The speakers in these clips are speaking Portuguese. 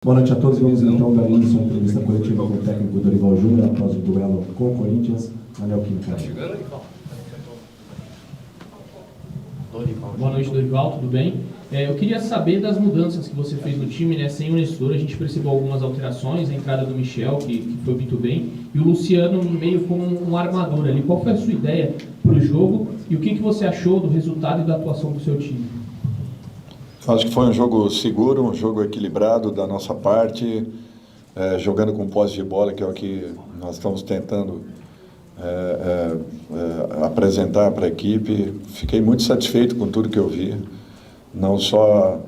Boa noite a todos, vamos então dar início à entrevista coletiva com o técnico Dorival Júnior após o duelo com o Corinthians na Neoquímica. Boa noite, Dorival, tudo bem? Eu queria saber das mudanças que você fez no time, né? Sem o Nestor, a gente percebeu algumas alterações, a entrada do Michel, que foi muito bem, e o Luciano meio como um armador ali. Qual foi a sua ideia para o jogo e o que você achou do resultado e da atuação do seu time? Acho que foi um jogo seguro, um jogo equilibrado da nossa parte, jogando com posse de bola, que é o que nós estamos tentando apresentar para a equipe. Fiquei muito satisfeito com tudo que eu vi, não só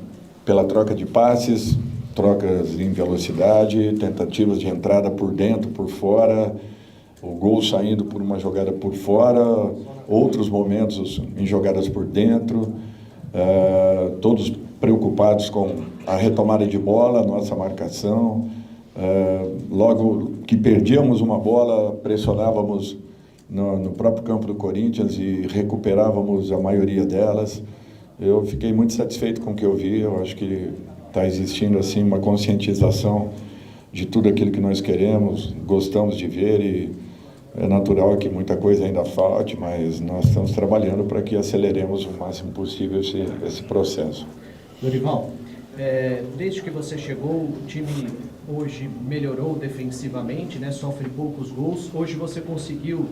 pela troca de passes, trocas em velocidade, tentativas de entrada por dentro, por fora, o gol saindo por uma jogada por fora, outros momentos em jogadas por dentro, todos preocupados com a retomada de bola, a nossa marcação. Logo que perdíamos uma bola, pressionávamos no próprio campo do Corinthians e recuperávamos a maioria delas. Eu fiquei muito satisfeito com o que eu vi. Eu acho que está existindo assim uma conscientização de tudo aquilo que nós queremos, gostamos de ver, e é natural que muita coisa ainda falte, mas nós estamos trabalhando para que aceleremos o máximo possível esse processo. Dorival, desde que você chegou, o time hoje melhorou defensivamente, né? Sofre poucos gols. Hoje você conseguiu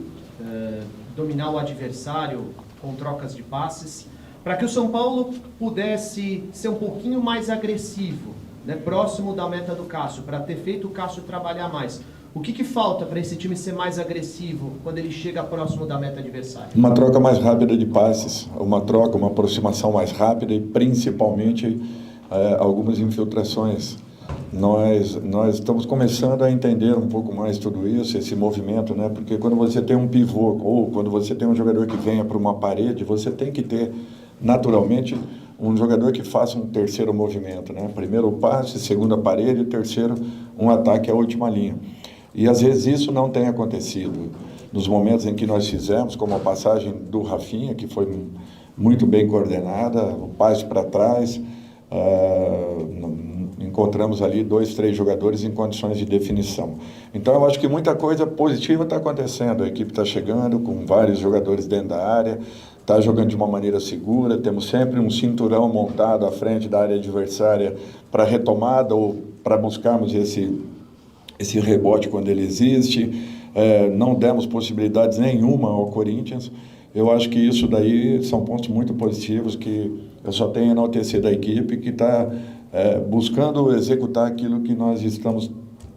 dominar o adversário com trocas de passes, para que o São Paulo pudesse ser um pouquinho mais agressivo, né? Próximo da meta do Cássio, para ter feito o Cássio trabalhar mais. O que falta para esse time ser mais agressivo quando ele chega próximo da meta adversária? Uma troca mais rápida de passes, uma aproximação mais rápida e principalmente algumas infiltrações. Nós estamos começando a entender um pouco mais tudo isso, esse movimento, né? Porque quando você tem um pivô ou quando você tem um jogador que venha para uma parede, você tem que ter naturalmente um jogador que faça um terceiro movimento, né? Primeiro o passe, segundo a parede, terceiro um ataque à última linha. E às vezes isso não tem acontecido. Nos momentos em que nós fizemos, como a passagem do Rafinha, que foi muito bem coordenada, o passe para trás, encontramos ali 2, 3 jogadores em condições de definição. Então eu acho que muita coisa positiva está acontecendo. A equipe está chegando com vários jogadores dentro da área, está jogando de uma maneira segura, temos sempre um cinturão montado à frente da área adversária para retomada ou para buscarmos esse rebote quando ele existe. Não demos possibilidades nenhuma ao Corinthians. Eu acho que isso daí são pontos muito positivos que eu só tenho a enaltecer da equipe, que está buscando executar aquilo que nós estamos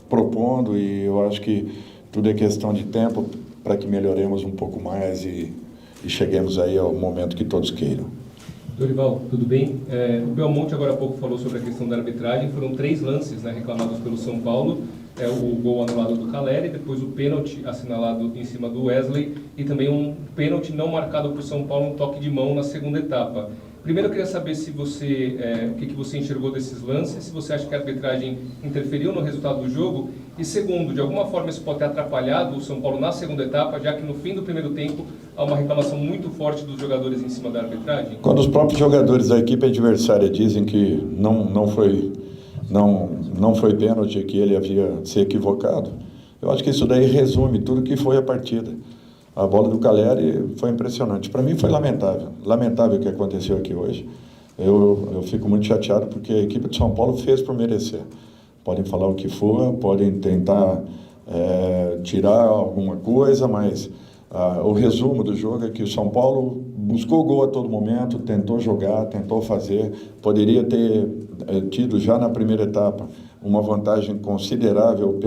propondo, e eu acho que tudo é questão de tempo para que melhoremos um pouco mais e cheguemos aí ao momento que todos queiram. Dorival, tudo bem? O Belmonte agora há pouco falou sobre a questão da arbitragem. Foram 3 lances, né, reclamados pelo São Paulo. O gol anulado do Caleri, depois o pênalti assinalado em cima do Wesley e também um pênalti não marcado por São Paulo, um toque de mão na segunda etapa. Primeiro eu queria saber se você, o que você enxergou desses lances, se você acha que a arbitragem interferiu no resultado do jogo, e segundo, de alguma forma isso pode ter atrapalhado o São Paulo na segunda etapa, já que no fim do primeiro tempo há uma reclamação muito forte dos jogadores em cima da arbitragem? Quando os próprios jogadores da equipe adversária dizem que não foi pênalti, que ele havia se equivocado, eu acho que isso daí resume tudo que foi a partida. A bola do Caleri foi impressionante. Para mim foi lamentável o que aconteceu aqui hoje. Eu fico muito chateado porque a equipe de São Paulo fez por merecer. Podem falar o que for, podem tentar tirar alguma coisa, mas o resumo do jogo é que o São Paulo buscou gol a todo momento, tentou jogar, tentou fazer, poderia ter tido já na primeira etapa uma vantagem considerável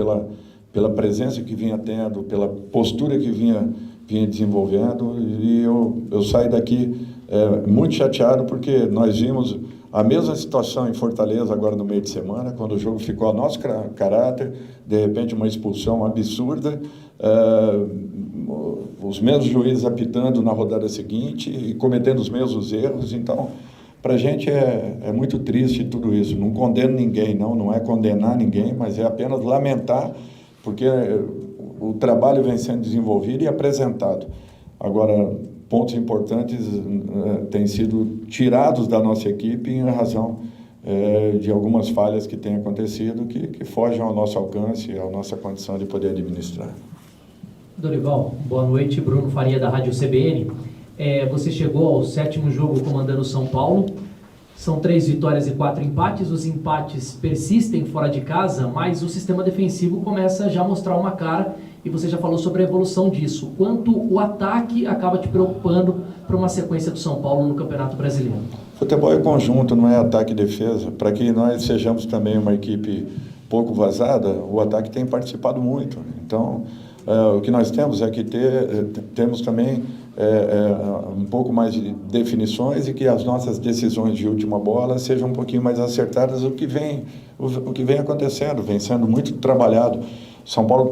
pela presença que vinha tendo, pela postura que vinha desenvolvendo, e eu saio daqui muito chateado porque nós vimos a mesma situação em Fortaleza agora no meio de semana, quando o jogo ficou a nosso caráter, de repente uma expulsão absurda, os mesmos juízes apitando na rodada seguinte e cometendo os mesmos erros. Então, para a gente é muito triste tudo isso. Não condeno ninguém, não é condenar ninguém, mas é apenas lamentar, porque o trabalho vem sendo desenvolvido e apresentado. Agora, pontos importantes têm sido tirados da nossa equipe em razão de algumas falhas que têm acontecido que fogem ao nosso alcance, à nossa condição de poder administrar. Dorival, boa noite. Bruno Faria, da Rádio CBN. Você chegou ao 7º jogo comandando o São Paulo. São 3 vitórias e 4 empates. Os empates persistem fora de casa, mas o sistema defensivo começa já a mostrar uma cara, e você já falou sobre a evolução disso. Quanto o ataque acaba te preocupando para uma sequência do São Paulo no Campeonato Brasileiro? Futebol é conjunto, não é ataque e defesa. Para que nós sejamos também uma equipe pouco vazada, o ataque tem participado muito. Então, o que nós temos é que temos também um pouco mais de definições e que as nossas decisões de última bola sejam um pouquinho mais acertadas. O que vem acontecendo, vem sendo muito trabalhado. São Paulo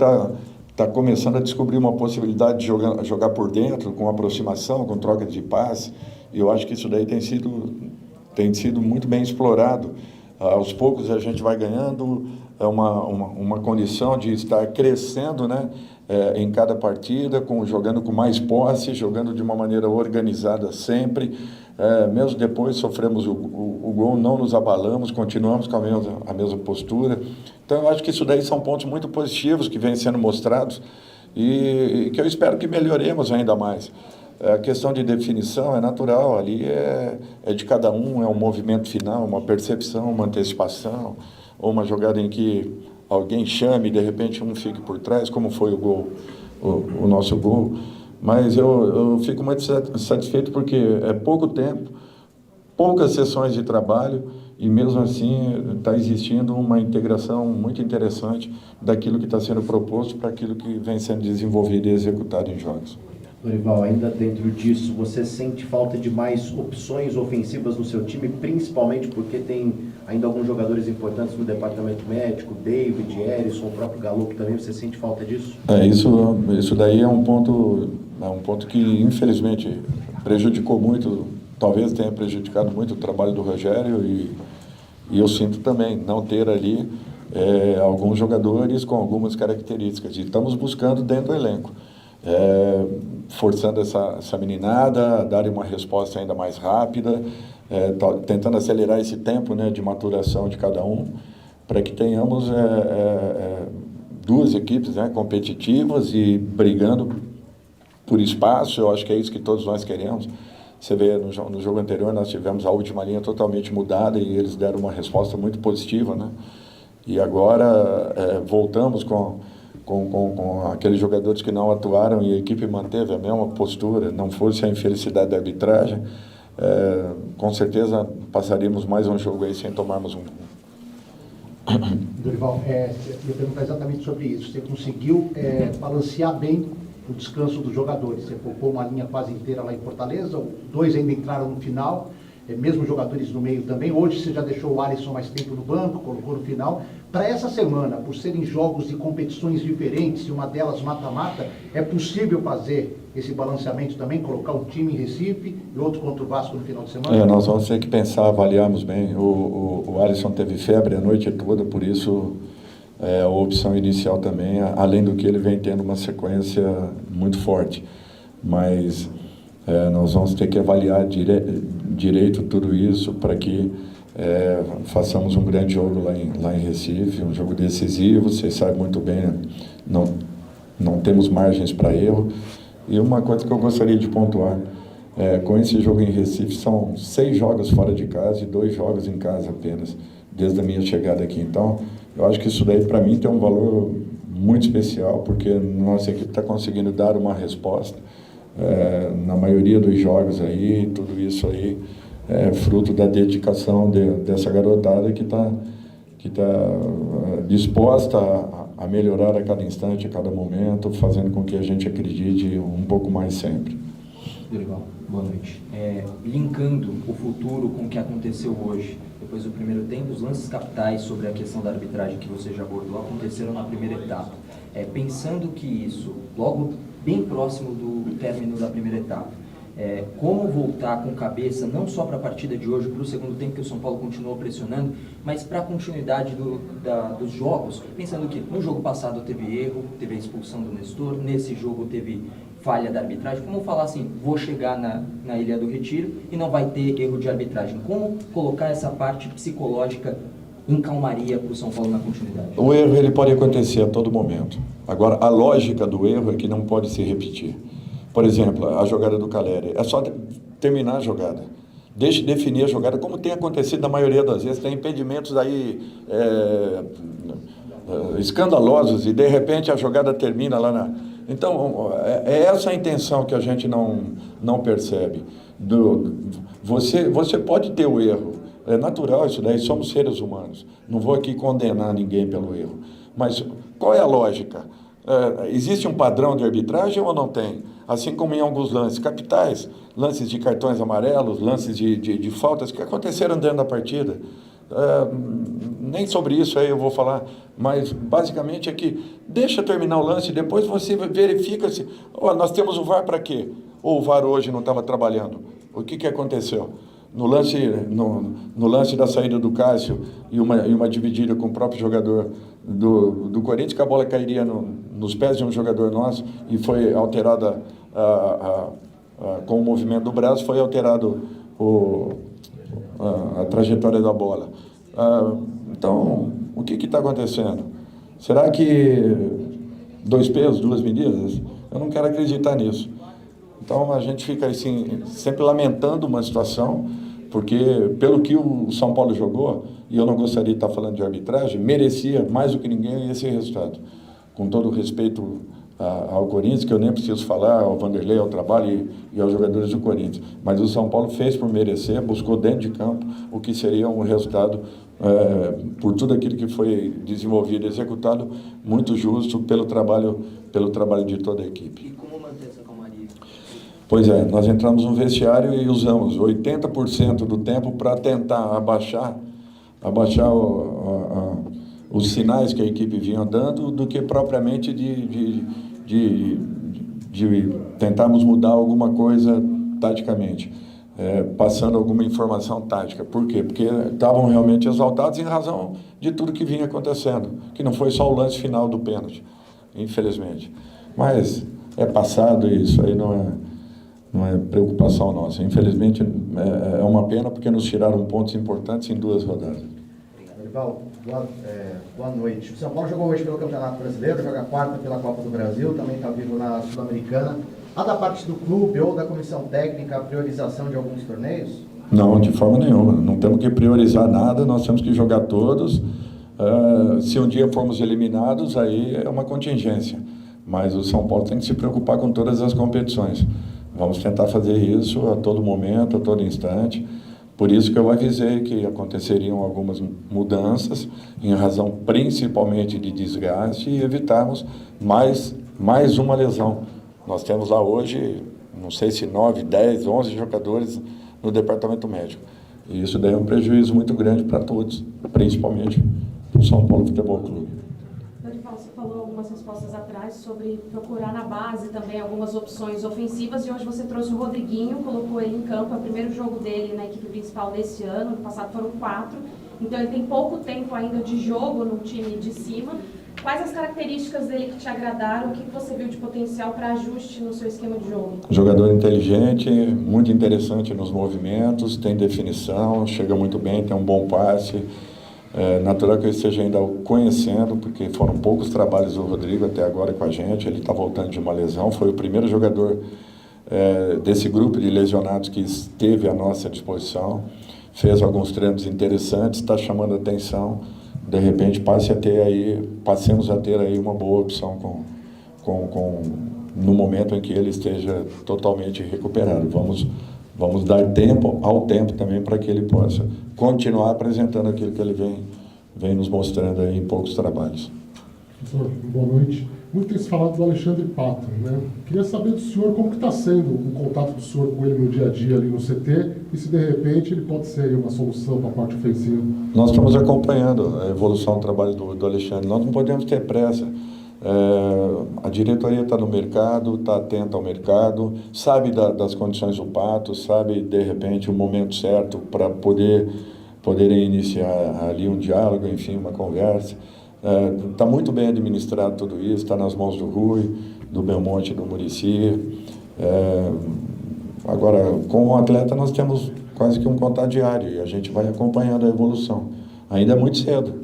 está começando a descobrir uma possibilidade de jogar por dentro, com aproximação, com troca de passe, e eu acho que isso daí tem sido muito bem explorado. Aos poucos a gente vai ganhando uma condição de estar crescendo, né, em cada partida, jogando com mais posse, jogando de uma maneira organizada sempre. Mesmo depois sofremos o gol, não nos abalamos, continuamos com a mesma postura. Então eu acho que isso daí são pontos muito positivos que vêm sendo mostrados e que eu espero que melhoremos ainda mais. A questão de definição é natural, ali é de cada um, é um movimento final, uma percepção, uma antecipação, ou uma jogada em que alguém chame e de repente um fique por trás, como foi o gol, o nosso gol. Mas eu fico muito satisfeito porque é pouco tempo, poucas sessões de trabalho, e mesmo assim está existindo uma integração muito interessante daquilo que está sendo proposto para aquilo que vem sendo desenvolvido e executado em jogos. Dorival, ainda dentro disso, você sente falta de mais opções ofensivas no seu time, principalmente porque tem ainda alguns jogadores importantes no departamento médico, David, Erisson, o próprio Galo, também, você sente falta disso? Isso daí é um ponto que infelizmente prejudicou muito, talvez tenha prejudicado muito o trabalho do Rogério, e eu sinto também não ter ali alguns jogadores com algumas características, e estamos buscando dentro do elenco. Forçando essa meninada a dar uma resposta ainda mais rápida, tentando acelerar esse tempo, né, de maturação de cada um, para que tenhamos duas equipes, né, competitivas e brigando por espaço. Eu acho que é isso que todos nós queremos. Você vê, no jogo anterior nós tivemos a última linha totalmente mudada e eles deram uma resposta muito positiva, né? E agora voltamos com aqueles jogadores que não atuaram e a equipe manteve a mesma postura, não fosse a infelicidade da arbitragem, com certeza passaríamos mais um jogo aí sem tomarmos um. Dorival, eu ia perguntar exatamente sobre isso. Você conseguiu balancear bem o descanso dos jogadores? Você poupou uma linha quase inteira lá em Fortaleza, 2 ainda entraram no final, mesmo jogadores no meio também. Hoje você já deixou o Alisson mais tempo no banco, colocou no final. Para essa semana, por serem jogos de competições diferentes, e uma delas mata-mata, é possível fazer esse balanceamento também, colocar um time em Recife e outro contra o Vasco no final de semana? Nós vamos ter que pensar, avaliarmos bem. O Alisson teve febre a noite toda, por isso a opção inicial também, além do que ele vem tendo uma sequência muito forte. Mas nós vamos ter que avaliar direito tudo isso para que façamos um grande jogo lá em Recife, um jogo decisivo. Vocês sabem muito bem, né? Não temos margens para erro. E uma coisa que eu gostaria de pontuar, com esse jogo em Recife, são 6 jogos fora de casa e 2 jogos em casa apenas, desde a minha chegada aqui. Então, eu acho que isso daí para mim tem um valor muito especial, porque nossa equipe está conseguindo dar uma resposta na maioria dos jogos aí. Tudo isso aí é fruto da dedicação dessa garotada que está disposta a melhorar a cada instante, a cada momento, fazendo com que a gente acredite um pouco mais sempre. Dorival, boa noite. Linkando o futuro com o que aconteceu hoje, depois do primeiro tempo, os lances capitais sobre a questão da arbitragem que você já abordou aconteceram na primeira etapa. Pensando que isso, logo bem próximo do término da primeira etapa, Como voltar com cabeça, não só para a partida de hoje, para o segundo tempo que o São Paulo continuou pressionando, mas para a continuidade dos jogos, pensando que no jogo passado teve erro, teve a expulsão do Nestor, nesse jogo teve falha da arbitragem. Como falar assim, vou chegar na Ilha do Retiro e não vai ter erro de arbitragem? Como colocar essa parte psicológica em calmaria para o São Paulo na continuidade? O erro ele pode acontecer a todo momento. Agora, a lógica do erro é que não pode se repetir. Por exemplo, a jogada do Caleri. É só terminar a jogada. Deixe definir a jogada, como tem acontecido na maioria das vezes. Tem impedimentos aí escandalosos e, de repente, a jogada termina lá na... Então, é essa a intenção que a gente não percebe. Você pode ter o erro. É natural isso daí, somos seres humanos. Não vou aqui condenar ninguém pelo erro. Mas qual é a lógica? Existe um padrão de arbitragem ou não tem? Assim como em alguns lances capitais, lances de cartões amarelos, lances de faltas que aconteceram dentro da partida. Nem sobre isso aí eu vou falar, mas basicamente é que deixa terminar o lance, depois você verifica se nós temos o VAR para quê? Ou o VAR hoje não estava trabalhando? O que aconteceu? No lance da saída do Cássio e uma dividida com o próprio jogador do Corinthians, que a bola cairia nos pés de um jogador nosso e foi alterada com o movimento do braço, foi alterado a trajetória da bola. Então, o que está acontecendo? Será que 2 pesos, 2 medidas? Eu não quero acreditar nisso. Então, a gente fica assim, sempre lamentando uma situação, porque pelo que o São Paulo jogou, e eu não gostaria de estar falando de arbitragem, merecia mais do que ninguém esse resultado. Com todo o respeito ao Corinthians, que eu nem preciso falar, ao Vanderlei, ao trabalho e aos jogadores do Corinthians. Mas o São Paulo fez por merecer, buscou dentro de campo o que seria um resultado, por tudo aquilo que foi desenvolvido e executado, muito justo pelo trabalho de toda a equipe. E como manter essa calmaria? Pois é, nós entramos no vestiário e usamos 80% do tempo para tentar abaixar os sinais que a equipe vinha dando, do que propriamente de tentarmos mudar alguma coisa taticamente, passando alguma informação tática. Por quê? Porque estavam realmente exaltados em razão de tudo que vinha acontecendo, que não foi só o lance final do pênalti, infelizmente. Mas é passado e isso aí não é preocupação nossa. Infelizmente é uma pena porque nos tiraram pontos importantes em 2 rodadas. Dorival, boa noite. O São Paulo jogou hoje pelo Campeonato Brasileiro, joga quarta pela Copa do Brasil, também está vivo na Sul-Americana. Há da parte do clube ou da comissão técnica a priorização de alguns torneios? Não, de forma nenhuma. Não temos que priorizar nada, nós temos que jogar todos. Se um dia formos eliminados, aí é uma contingência. Mas o São Paulo tem que se preocupar com todas as competições. Vamos tentar fazer isso a todo momento, a todo instante. Por isso que eu avisei que aconteceriam algumas mudanças, em razão principalmente de desgaste, e evitarmos mais uma lesão. Nós temos lá hoje, não sei se 9, 10, 11 jogadores no departamento médico. E isso daí é um prejuízo muito grande para todos, principalmente para o São Paulo Futebol Clube. Dorival, você falou algumas respostas atrás sobre procurar na base também algumas opções ofensivas, e hoje você trouxe o Rodriguinho, colocou ele em campo, é o primeiro jogo dele na equipe principal desse ano, no passado foram 4, então ele tem pouco tempo ainda de jogo no time de cima. Quais as características dele que te agradaram, o que você viu de potencial para ajuste no seu esquema de jogo? Jogador inteligente, muito interessante nos movimentos, tem definição, chega muito bem, tem um bom passe. Natural que eu esteja ainda o conhecendo, porque foram poucos trabalhos do Rodrigo até agora com a gente. Ele está voltando de uma lesão, foi o primeiro jogador desse grupo de lesionados que esteve à nossa disposição, fez alguns treinos interessantes, está chamando a atenção. De repente passemos a ter aí uma boa opção no momento em que ele esteja totalmente recuperado. Vamos dar tempo ao tempo também para que ele possa continuar apresentando aquilo que ele vem nos mostrando aí em poucos trabalhos. Professor, boa noite. Muito tem se falado do Alexandre Pato, né? Queria saber do senhor como que está sendo o contato do senhor com ele no dia a dia ali no CT e se de repente ele pode ser uma solução para a parte ofensiva. Nós estamos acompanhando a evolução do trabalho do Alexandre. Nós não podemos ter pressa. A diretoria está no mercado, está atenta ao mercado, sabe das condições do Pato, sabe, de repente, o momento certo para poderem iniciar ali um diálogo, enfim, uma conversa. Está muito bem administrado tudo isso, está nas mãos do Rui, do Belmonte e do Muricy. Agora, com o atleta nós temos quase que um contato diário e a gente vai acompanhando a evolução. Ainda é muito cedo,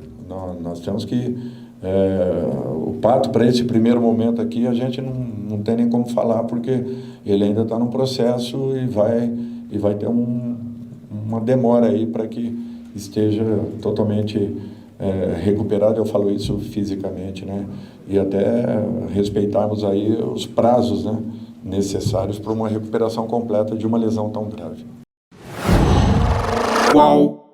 nós temos que... o Pato, para esse primeiro momento aqui, a gente não tem nem como falar, porque ele ainda está num processo e vai ter uma demora aí para que esteja totalmente recuperado, eu falo isso fisicamente, né? E até respeitarmos aí os prazos, né, necessários para uma recuperação completa de uma lesão tão grave. Qual?